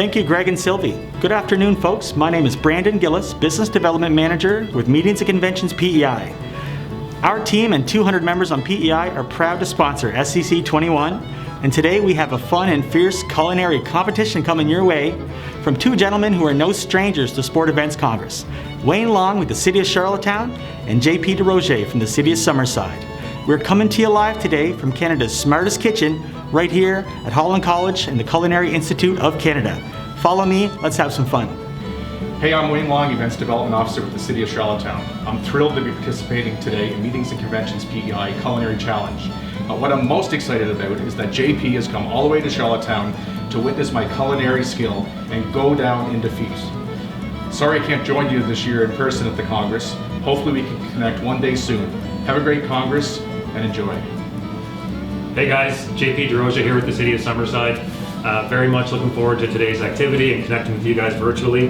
Thank you, Greg and Sylvie. Good afternoon, folks. My name is Brandon Gillis, Business Development Manager with Meetings and Conventions PEI. Our team and 200 members on PEI are proud to sponsor SCC 21, and today we have a fun and fierce culinary competition coming your way from two gentlemen who are no strangers to Sport Events Congress, Wayne Long with the City of Charlottetown and JP DeRoger from the City of Summerside. We're coming to you live today from Canada's smartest kitchen, right here at Holland College and the Culinary Institute of Canada. Follow me, let's have some fun. Hey, I'm Wayne Long, Events Development Officer with the City of Charlottetown. I'm thrilled to be participating today in Meetings and Conventions PEI Culinary Challenge. What I'm most excited about is that JP has come all the way to Charlottetown to witness my culinary skill and go down in defeat. Sorry I can't join you this year in person at the Congress. Hopefully we can connect one day soon. Have a great Congress and enjoy. Hey guys, JP DeRoger here with the City of Summerside. Very much looking forward to today's activity and connecting with you guys virtually.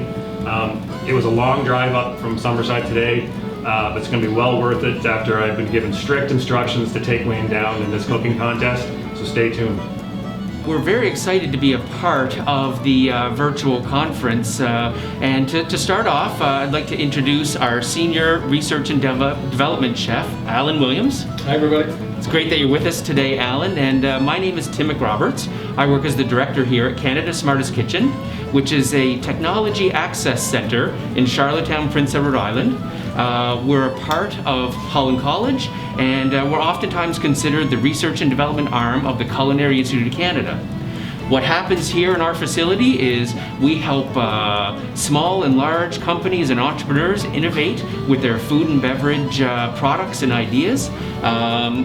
It was a long drive up from Summerside today, but it's going to be well worth it after I've been given strict instructions to take Wayne down in this cooking contest, so stay tuned. We're very excited to be a part of the virtual conference, and to start off, I'd like to introduce our Senior Research and Development Chef, Alan Williams. Hi everybody. It's great that you're with us today, Alan, and my name is Tim McRoberts. I work as the director here at Canada's Smartest Kitchen, which is a technology access center in Charlottetown, Prince Edward Island. We're a part of Holland College, and we're oftentimes considered the research and development arm of the Culinary Institute of Canada. What happens here in our facility is we help small and large companies and entrepreneurs innovate with their food and beverage products and ideas.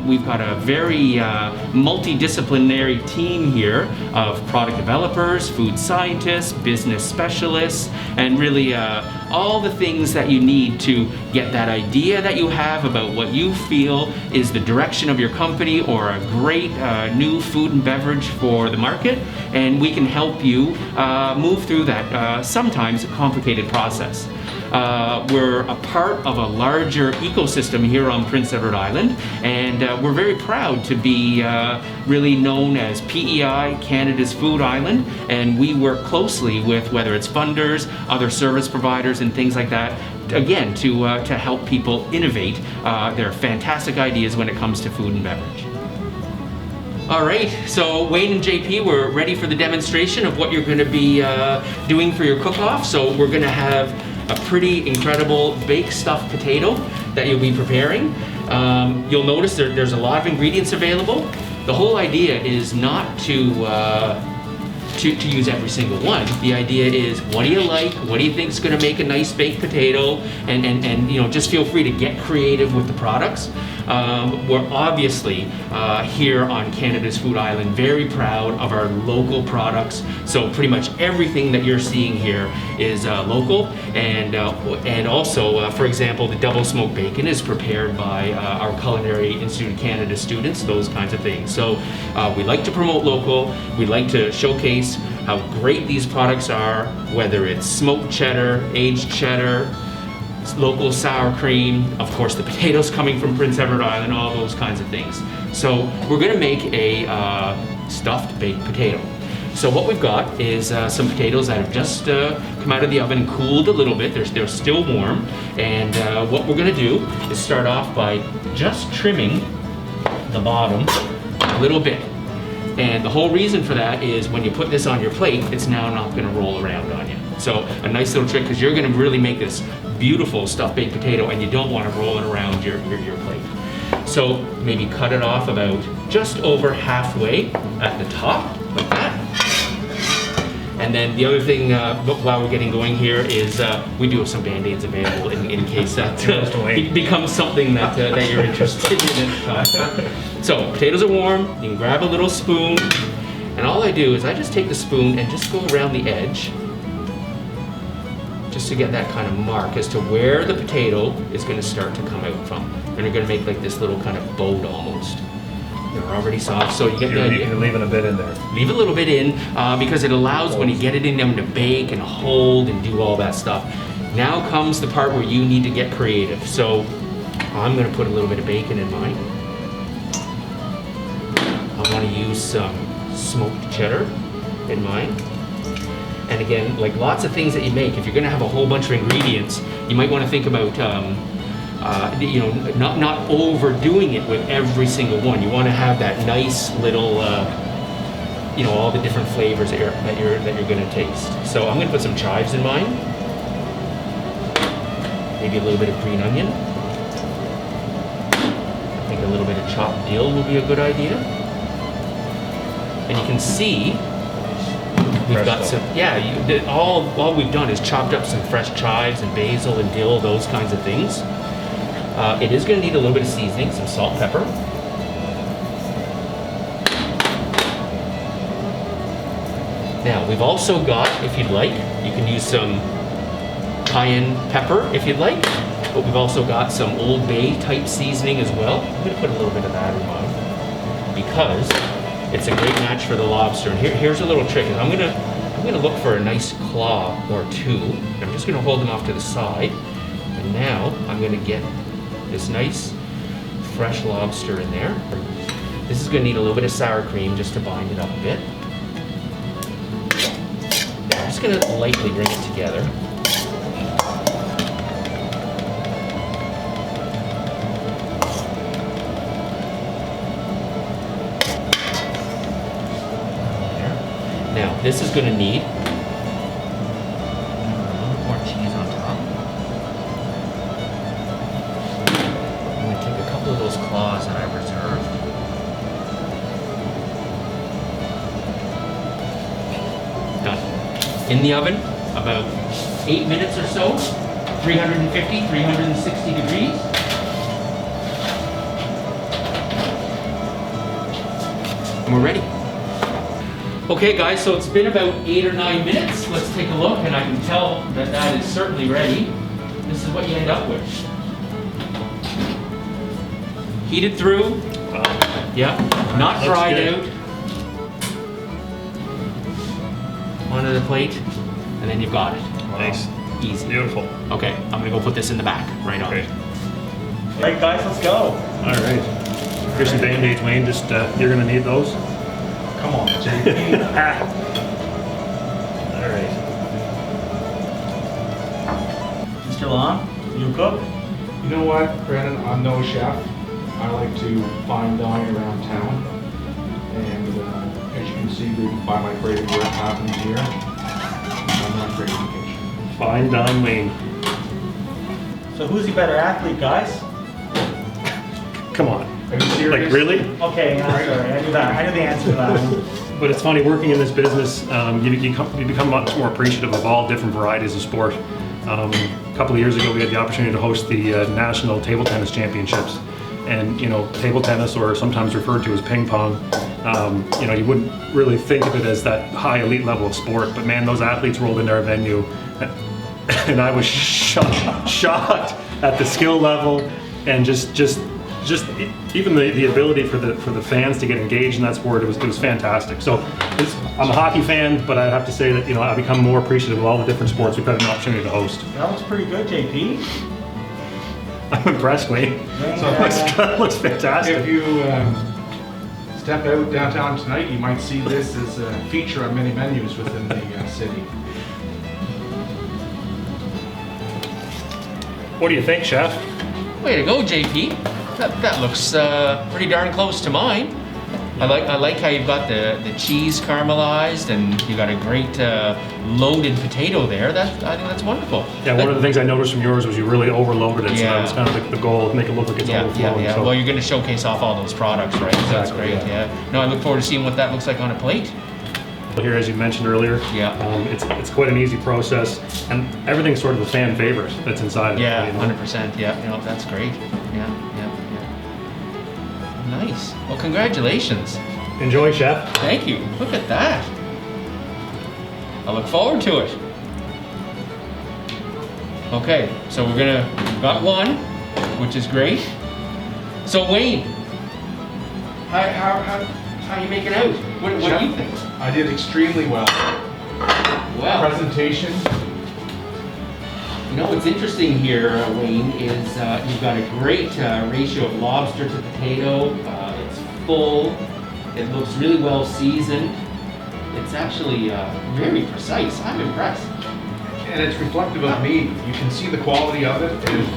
We've got a very multidisciplinary team here of product developers, food scientists, business specialists, and really all the things that you need to get that idea that you have about what you feel is the direction of your company or a great new food and beverage for the market, and we can help you move through that sometimes complicated process. We're a part of a larger ecosystem here on Prince Edward Island, and we're very proud to be really known as PEI, Canada's Food Island, and we work closely with whether it's funders, other service providers and things like that, again, to help people innovate their fantastic ideas when it comes to food and beverage. All right, so Wayne and JP, we're ready for the demonstration of what you're going to be doing for your cook-off. So we're going to have a pretty incredible baked stuffed potato that you'll be preparing. You'll notice there's a lot of ingredients available. The whole idea is not to use every single one. The idea is, what do you like? What do you think is going to make a nice baked potato? And you know, just feel free to get creative with the products. We're obviously here on Canada's Food Island very proud of our local products. So pretty much everything that you're seeing here is local, and also, for example, the double smoked bacon is prepared by our Culinary Institute of Canada students, those kinds of things. So we like to promote local, we like to showcase how great these products are, whether it's smoked cheddar, aged cheddar, local sour cream, of course the potatoes coming from Prince Edward Island, all those kinds of things. So we're going to make a stuffed baked potato. So what we've got is some potatoes that have just come out of the oven and cooled a little bit. They're still warm, and what we're going to do is start off by just trimming the bottom a little bit. And the whole reason for that is when you put this on your plate, it's now not going to roll around on you. So a nice little trick, because you're going to really make this beautiful stuffed baked potato, and you don't want to roll it around your plate. So maybe cut it off about just over halfway at the top, like that. And then the other thing, while we're getting going here, is we do have some Band-Aids available in case that becomes something that you're interested in. So potatoes are warm, you can grab a little spoon, and all I do is I just take the spoon and just go around the edge, just to get that kind of mark as to where the potato is going to start to come out from. And you're going to make like this little kind of boat almost. They're already soft, so you get the idea. You're leaving a bit in there. Leave a little bit in because it allows when you get it in them to bake and hold and do all that stuff. Now comes the part where you need to get creative. So I'm going to put a little bit of bacon in mine. I want to use some smoked cheddar in mine. And again, like lots of things that you make, if you're gonna have a whole bunch of ingredients, you might wanna think about you know, not overdoing it with every single one. You wanna have that nice little, you know, all the different flavors that you're gonna taste. So I'm gonna put some chives in mine. Maybe a little bit of green onion. I think a little bit of chopped dill will be a good idea. And you can see we've got some, yeah, all we've done is chopped up some fresh chives and basil and dill, those kinds of things. It is going to need a little bit of seasoning, some salt, pepper. Now, we've also got, if you'd like, you can use some cayenne pepper if you'd like, but we've also got some Old Bay type seasoning as well. I'm going to put a little bit of that in mine because it's a great match for the lobster. And here's a little trick. I'm gonna look for a nice claw or two. I'm just gonna hold them off to the side. And now I'm gonna get this nice fresh lobster in there. This is gonna need a little bit of sour cream just to bind it up a bit. Now I'm just gonna lightly bring it together. Now, this is going to need a little more cheese on top. I'm going to take a couple of those claws that I reserved. Done. In the oven, about 8 minutes or so, 350, 360 degrees. And we're ready. Okay guys, so it's been about 8 or 9 minutes. Let's take a look, and I can tell that that is certainly ready. This is what you end up with. Heated through. Wow. Yeah, not Looks dried good. out. Onto the plate, and then you've got it. Nice. Easy. Beautiful. Okay, I'm gonna go put this in the back, right on. Great. All right, guys, let's go. All right. Here's some Band-Aids, Wayne. Just, you're gonna need those. Come on, JP. All right. Mr. Long, you cook? You know what, Brandon? I'm no chef. I like to fine dine around town. And as you can see by my great work happening here, I'm not great vacation. Fine dine, Wayne. So who's the better athlete, guys? Come on. Are you serious? Like, really? Okay, I'm sorry. I knew that. I knew the answer to that one. But it's funny, working in this business, you become much more appreciative of all different varieties of sport. A couple of years ago, we had the opportunity to host the National Table Tennis Championships. And, you know, table tennis, or sometimes referred to as ping pong, you know, you wouldn't really think of it as that high elite level of sport. But man, those athletes rolled into our venue, and I was shocked at the skill level, and just even the ability for the fans to get engaged in that sport. It was fantastic. So I'm a hockey fan, but I have to say that, you know, I've become more appreciative of all the different sports we've had an opportunity to host. That looks pretty good, JP. I'm impressed, Wayne. So Looks fantastic. if you step out downtown tonight, you might see this as a feature on many menus within the city. What do you think, Chef? Way to go, JP. That looks pretty darn close to mine. I like how you've got the cheese caramelized, and you got a great loaded potato there. I think that's wonderful. Yeah, one of the things I noticed from yours was you really overloaded it, so that was kind of the goal, to make it look like it's overflowing. Yeah. So. Well, you're going to showcase off all those products, right? So that's great. Yeah. No, I look forward to seeing what that looks like on a plate. Here, as you mentioned earlier, it's quite an easy process, and everything's sort of a fan favorite that's inside of it. Yeah, you know? 100%. Yeah, you know, that's great. Yeah. Nice. Well, congratulations. Enjoy, Chef. Thank you. Look at that. I look forward to it. Okay, so we've got one, which is great. So Wayne, how you making out? What do you think? I did extremely well. Wow. Presentation. You know what's interesting here, Wayne, is you've got a great ratio of lobster to potato. It's full. It looks really well seasoned. It's actually very precise. I'm impressed. And it's reflective of me. You can see the quality of it and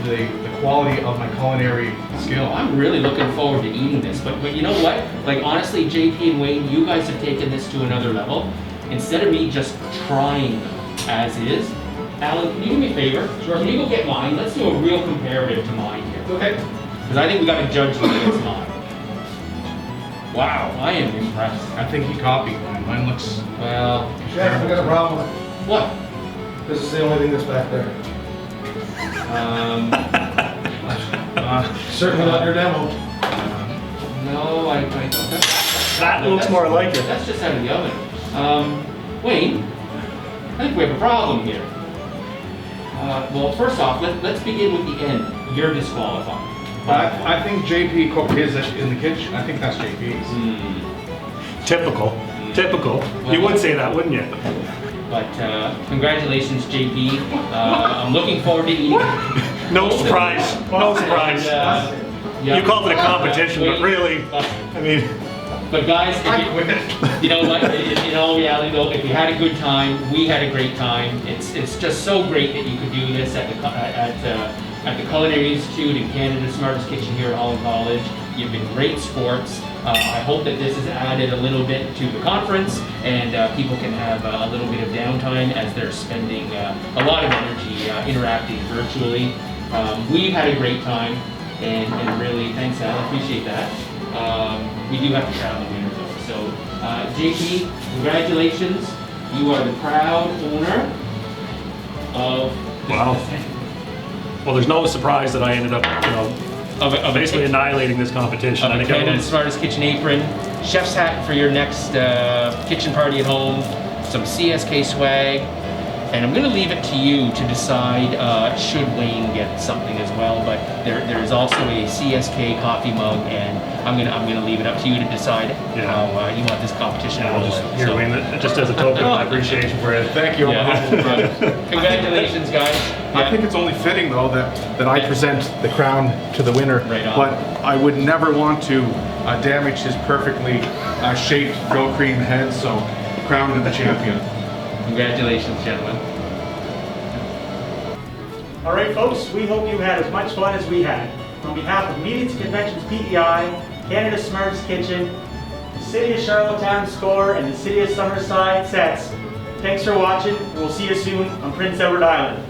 the quality of my culinary skill. I'm really looking forward to eating this, but you know what? Like honestly, JP and Wayne, you guys have taken this to another level. Instead of me just trying them as is, Alan, can you do me a favor? Sure. Can you go get mine? Let's do a real comparative to mine here. Okay. Because I think we got to judge whether it's mine. Wow, I am impressed. I think he copied mine. Mine looks... Well, Chef, I got a problem with it. what? This is the only thing that's back there. Certainly not your demo. No, I don't. That looks more like it. That's just out of the oven. Wayne, I think we have a problem here. Well, first off, let's begin with the end. You're disqualified. I think JP cooked his in the kitchen. I think that's JP's. Typical. You would say that, wouldn't you? But congratulations, JP. I'm looking forward to eating. No surprise. No surprise. Yeah. You called it a competition, but really, I mean, But guys, I quit. you know what? In all reality, though, if you had a good time, we had a great time. It's just so great that you could do this at the Culinary Institute in Canada's Smartest Kitchen here at Holland College. You've been great sports. I hope that this has added a little bit to the conference, and people can have a little bit of downtime as they're spending a lot of energy interacting virtually. We've had a great time, and really, thanks, Al. I appreciate that. We do have to travel winter, though. So, JP, congratulations. You are the proud owner of this Wow. Well, there's no surprise that I ended up, of basically annihilating this competition. I think Canada's everyone's Smartest Kitchen apron, chef's hat for your next kitchen party at home, some CSK swag, and I'm going to leave it to you to decide should Wayne get something as well. But there is also a CSK coffee mug, and I'm gonna leave it up to you to decide how you want this competition to roll. here, Wayne, just as a token of my appreciation for it. Thank you. Congratulations, guys. I think it's only fitting, though, that I present the crown to the winner. Right on. But I would never want to damage his perfectly shaped grill cream head, so crown to the champion. Congratulations, gentlemen. all right, folks, we hope you had as much fun as we had. On behalf of Meetings and Conventions PEI, Canada's Smartest Kitchen, the City of Charlottetown Score, and the City of Summerside Sets, thanks for watching. We'll see you soon on Prince Edward Island.